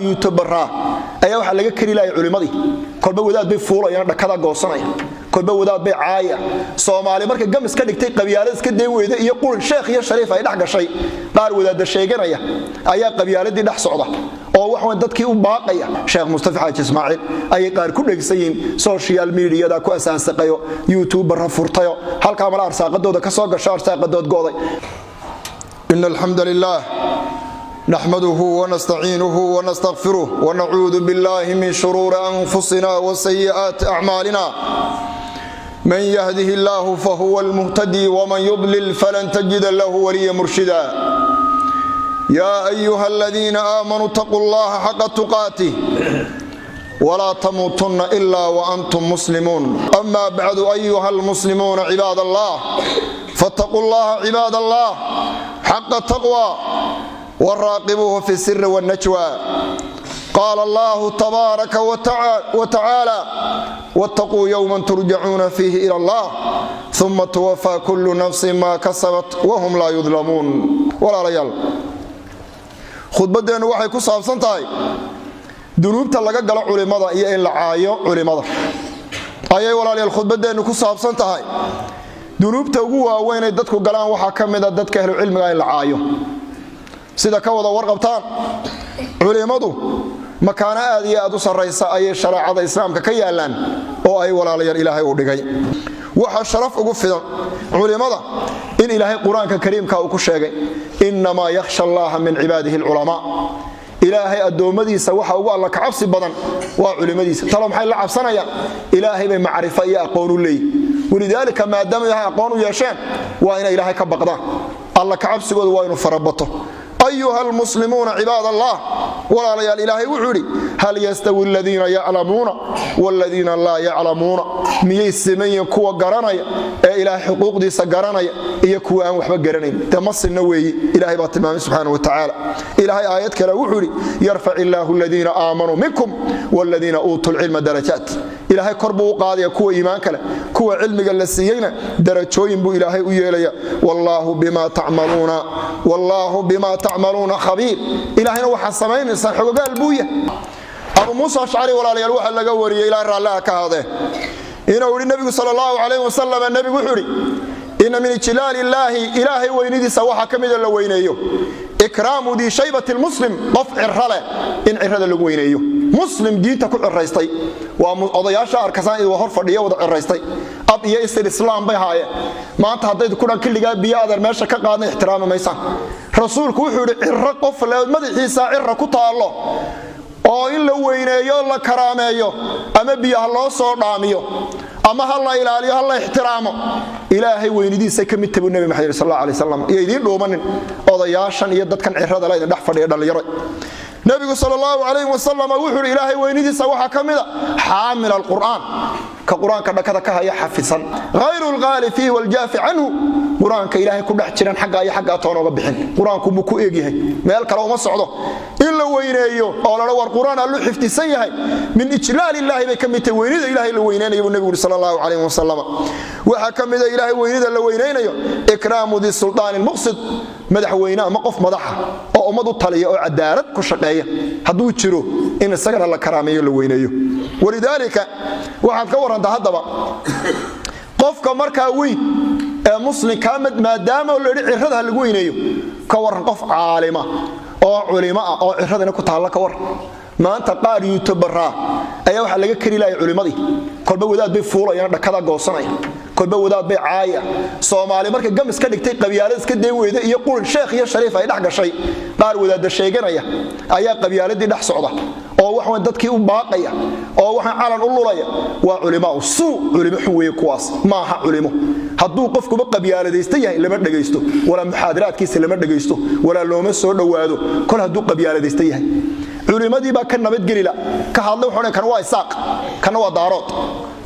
يوتيوبرها ayaa waxa laga kari laayay culimadii kolba wadaad bay fuulayaan dhakada goosanaya kolba wadaad bay caaya Soomaali markay gamis ka dhigtay qabyaalad iska deeweyda iyo qul sheekh iyo shariif ay dhax gashay qaar wadaad sheeganaya ayaa qabyaaladii dhax socda oo wax weyn dadkii u baaqaya Sheekh Mustafa Xaaji Ismaaciil ay qaar ku dhageysan social media-da ku asaasaqayo YouTuber furtayo halka mal arsaaqadooda ka soo gasho arsaaqadood gooday innal hamdalillah نحمده ونستعينه ونستغفره ونعوذ بالله من شرور أنفسنا وسيئات أعمالنا من يهده الله فهو المهتدي ومن يضلل فلن تجد له وليا مرشدا يا أيها الذين آمنوا اتقوا الله حق تقاته ولا تموتن إلا وأنتم مسلمون أما بعد أيها المسلمون عباد الله فاتقوا الله عباد الله حق التقوى وراقبوه في السر والنجوى قال الله تبارك وتعالى واتقوا يوما ترجعون فيه إلى الله ثم توفى كل نفس ما كسبت وهم لا يظلمون ولا ريال خطبتنا waxay ku saabsan tahay dunuubta laga galo culimada iyo in la caayo culimada ayay walaalayaal khudbadeenu ku saabsan tahay dunuubta ugu waaweyn ee dadku galaan waxa kamid ah dadka ahlu cilmiga in la caayo sida ka wada warqabtaan culimadu makaana aad iyo aad u sareysa ay shariicada islaamka ka yaalaan oo ay walaalayaal Ilaahay u dhigay waxa sharaf ugu fidan culimada in Ilaahay Quraanka Kariimka uu ku sheegay inma yakhsha Allah min ibadihi ulama Ilaahay adoomadiisa waxa ugu alla ka cabsi badan waa culimadiisa talo maxay la cabsanayaan Ilaahay bay macrifo iyo aqoon u leeyahay walidaalika maadaama ay aqoon u yeesheen waa in Ilaahay ka baqdaan alla ka cabsigooda waa inuu farabato أيها المسلمون عباد الله ولا ليال إلهي وحوري هل يستوي الذين يعلمون والذين لا يعلمون ميي السمين كوا قرانيا إلهي حقوق دي سقرانيا إيا كوا أن وحبا قرانيا تمص النووي إلهي باتمام سبحانه وتعالى إلهي آياتك لا وحوري يرفع الله الذين آمنوا منكم والذين أوتوا العلم درجات إلهي كربو قاضي كوا إيمانك له كوا علمك اللسيين درجوين بو إلهي ويليا والله بما تعملون خبير إلهنا وحا سمين إنسان حقوق البوية أبو موسى الأشعري ولا ليال وحا لغا وري إلى الله كهذا إنه النبي صلى الله عليه وسلم النبي وحوري إن من إجلال الله إلهي وينيدي سواحا كميدا لوينيو إكرام دي شيبة المسلم رفع الرلة إن عرد لوينيو مسلم دينتا كل الرئيستي وأضياشا أركسان إذا وحر فردية وضع الرئيستي أب إيا إستي الإسلام بيهاية ما أنت هديت كنا كل جاب بيادر ماشا كقادنا احترام ميسان رسولك وحوري عرق قفل مدحيسا عرق كتا الله oo in la weyneeyo la karaameeyo ama biyaha loo soo dhaamiyo ama hal la ilaaliyo hal la ixtiraamo ilaahay weynidiisa ka mid tahay nabi maxamed sallallahu alayhi wasallam iyo idin dhoomanin odayaashan iyo dadkan cirrada la dhex fadhiya dhalinyaro nabigu sallallahu alayhi wasallam wuxuu ilaahay weynidiisa waxa kamida xaamil alquran ka quraanka dhakada ka haya xafisan ghayru alghali fihi waljafi anhu quraanka ilaahay ku dhex jiran xagga ay xagga toonooga bixin quraanku mu ku eegyahay meel kale uma socdo in la weyneeyo oo la war quraan allu xifdisan yahay min ijlaal ilaahi bay kamid tahay weynida ilaahay la weyneenayo nabigu sallallahu alayhi wasallam waxa kamida ilaahay weynida la weyneenayo ikraamu di sultaan almuqsid madaxweynaha ma qof madaxa oo ummadu taliyo oo cadaalad ku shaqeeya haduu jiro in isaga la karaameeyo la weyneeyo walidaalika waxaan ka waranta hadaba qofka marka weyn ee muslim kaamad maadaama la yiri cirrada lagu weyneeyo ka waran qof caalima oo culimo ah oo cirradana ku taala ka war maanta qaar youtuberra ayaa waxa laga kari laayay culimadii kolba wadaad bay fuulayaan dhakada goosanaya kolba wadaad bay caaya Soomaali markay gamis ka dhigtay qabyaalad iska deeweyda iyo qul sheekh iyo shariif ay dhax gashay qaar wadaad sheeganaya ayaa qabyaaladii dhax socda oo wax weyn dadkii u baaqaya oo waxa calan u lulaya waa culimo culimo xuweey kuwaas ma aha culimo hadduu qofku qabyaaladeysta yahay lama dhageysto wala muhaadaraadkiisa lama dhageysto wala looma soo dhawaado kol hadduu qabyaaladeysta yahay culimadii baa ka nabad gelila ka hadlay wuxuu kan waa isaaq kana waa daarood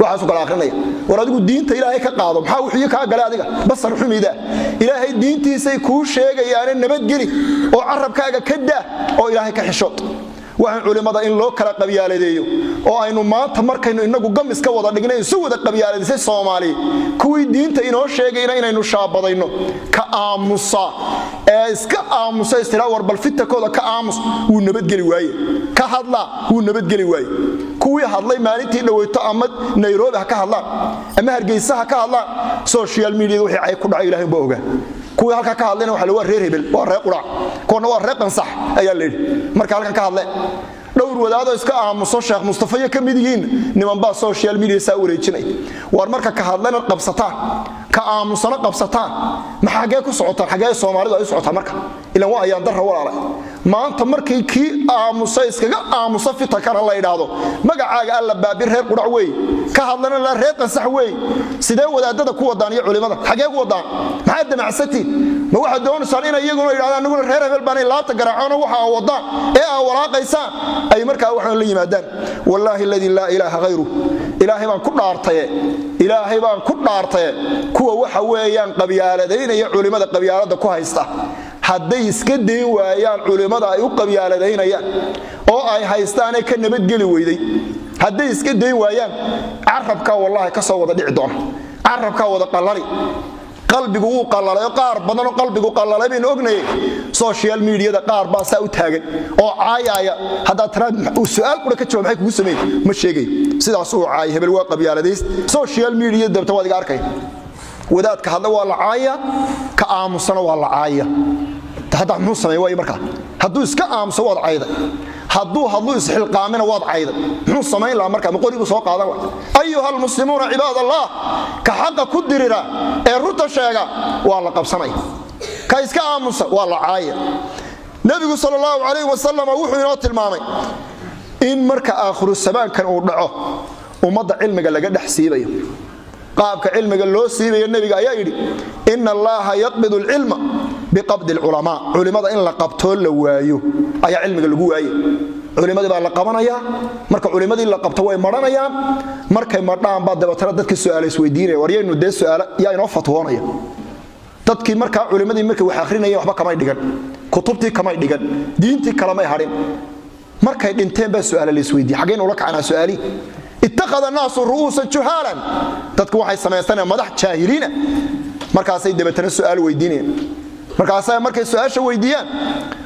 waxa soo kala akhrinaya war adigu diinta ilaahay ka qaado maxaa wixii ka galay adiga basar xumida ilaahay diintiisa ku sheegayaan nabad geli oo carabkaaga ka daa oo ilaahay ka xishood waxaan culimada in loo kala qabyaaladeeyo oo aynu maanta markaynu inagu gamis ka wada dhignay soo wada qabyaaladisay Soomaali kuwii diinta inoo sheegayna inaynu shaabadayno ka aamusa ee iska aamusa istira war bal fitakooda ka aamus uu nabadgeli waaye ka hadla uu nabadgeli waaye kuwii hadlay maalintii dhaweyto ama Nairobi ka hadlaan ama Hargeysa ka hadlaan social media wixii ay ku dhacay Ilaahay baa ogaa kuwii halka ka hadlayna waxa la reer hebel waa reer qurac koona waa reer qansax ayaa leeyahay marka halkan ka hadlay dhowr wadaado iska aamuso Sheekh Mustafa ka mid yihiin niman baa social media saa wareejinay war marka ka hadlayna qabsataan ka aamusana qabsataan maxaa ku socotaan xagee Soomaalidu ay socotaan marka ilaa waa ayaan darro walaal maanta markii kii aamusa iskaga aamusa fitakana la yiraahdo magacaaga alla baabir reer qurac way ka hadlana la reer qansax way sidee wadaadada ku wadaan iyo culimada xagee ku wadaan maxaa damacsati ma waxa doonaysan in iyaguna yiraahdaan anaguna reer hebel baan laabta garaacano waxa wadaan ee walaaqaysan ay markaa waxaan la yimaadaan wallahi alladhi la ilaha ghayru ilaahay baan ku dhaartay kuwa waxa weeyaan qabyaaladaynaya culimada qabyaalada ku haysta hadday iska deyn waayaan culimada ay u qabyaaladaynayaan oo ay haystaan ka nabadgeli weyday hadday iska deyn waayaan carabka wallahi ka soo wada dhici doona carabka wada qalali qalbigu uu qalalayo qaar badan oo qalbigu qalalay been ognay social media qaar baa saa u taagan oo caayaya hada taraad su'aal qura ka jawaab maxay kugu sameeyay ma sheegay sidaas uu caay hebel waa qabyaaladays social media dabta waad iga arkay wadaadka hadla waa la caaya ka aamusana waa la caaya hada muxuu sameeyay way markaa haduu iska aamuso waad caayda haduu isxilqaamina waad caayda muxuu sameeyay la markaa ma qorigu soo qaadan ayuha almuslimuuna cibaadallah ka xaq ku dirira ee ruta sheega waa la qabsanay ka iska aamusa waa la caaya nabigu sallallahu alayhi wasallam wuxuu inoo tilmaamay in marka aakhiru sabaankan uu dhaco umada cilmiga laga dhaxsiibayo qaabka cilmiga loo siibayo nabiga ayaa yiri inna allaha yaqbidu al-ilma biqabd al-ulama culimada in la qabto la waayo ayaa cilmiga lagu waayo culimada baa la qabanaya marka culimadii la qabto way maranayaan markay madhaan baa dabatara dadka su'aalays weydiinaya wariyaynu de su'aala yaa inoo fatwoonaya dadkii marka culimadii markay wax akhrinayeen waxba kama dhigan kutubtii kama dhigan diintii kala ma harin markay dhinteen baa su'aala la isweydiiyay xageen ula kacana su'aali اتخذ الناس رؤوسا جهالا dadku waxay sameeyaan madax jaahiliina markaasay dabatana su'aal weydiinayaan markay su'aasha weydiiyaan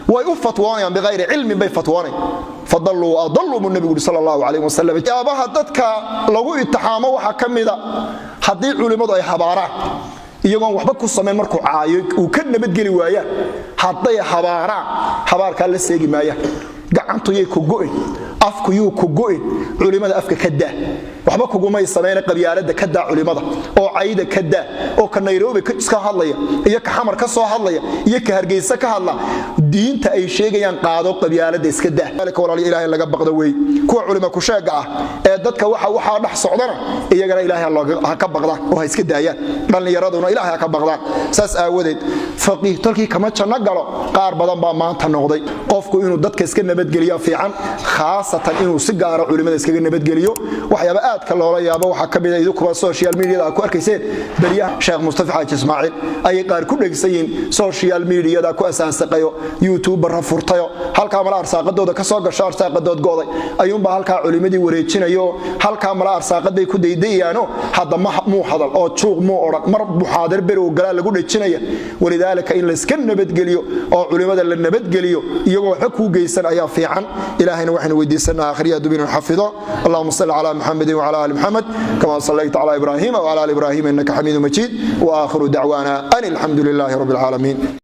way u fatwoonayaan bighayri ilmi bay fatwoonay fadallu adallu min nabiga sallallahu alayhi wasallam jaabaha dadka lagu itixaamo waxa kamida hadii culimadu ay habaaraan iyagoon waxba ku sameyn markuu caayo uu ka nabadgeli waayaan haday habaarka la seegi maayaan gacantu yey ku go'in afku yuu ku go'in culimada afka ka daa waxba kugumay sameeyna qabyaalada ka daa culimada oo caayida ka daa oo ka Nairobi ka iska hadlaya iyo ka xamar ka soo hadlaya iyo ka Hargeysa ka hadla diinta ay sheegayaan qaado qabyaalada iska daa halka walaal ilaahay laga baqdo way kuwa culimo ku sheega ah ee dadka waxa dhax socdana iyagana ilaahay ha ka baqdaan oo ha iska daayaan dhalinyaraduna ilaahay ha ka baqdaan saas aawadeed faqih talkii kama janna galo qaar badan baa maanta noqday qofku inuu dadka iska nabadgeliyo fiican khaasatan inuu si gaar ah culimada iskaga nabadgeliyo waxyaabo aad ka loola yaabo waxa ka mid ah kuwa social media ku arkayseen bariyaha Sheekh Mustafa Xaaji Ismaaciil ay qaar ku dhageysan social media ku asaasaqayo YouTube rafurtayo halka mala arsaaqadooda ka soo gasho arsaaqadood gooday ayuun baa halka culimadii wareejinayo halka mala arsaaqaday ku daydayaano hadda muu hadal oo juuq muu oran mar muxaadir bir oo galaa lagu dhajinaya walidaalka in la iska nabadgeliyo oo culimada la nabadgeliyo iyagoo xaq u geysan ayaa fiican ilaahayna waxaan weydiisanaa aakhiriya dubin xafido Allahumma salli ala Muhammad wa ala ali Muhammad kama sallaita ala Ibrahim wa ala ali Ibrahim innaka Hamidum Majid wa akhiru da'wana anil hamdulillahi rabbil alamin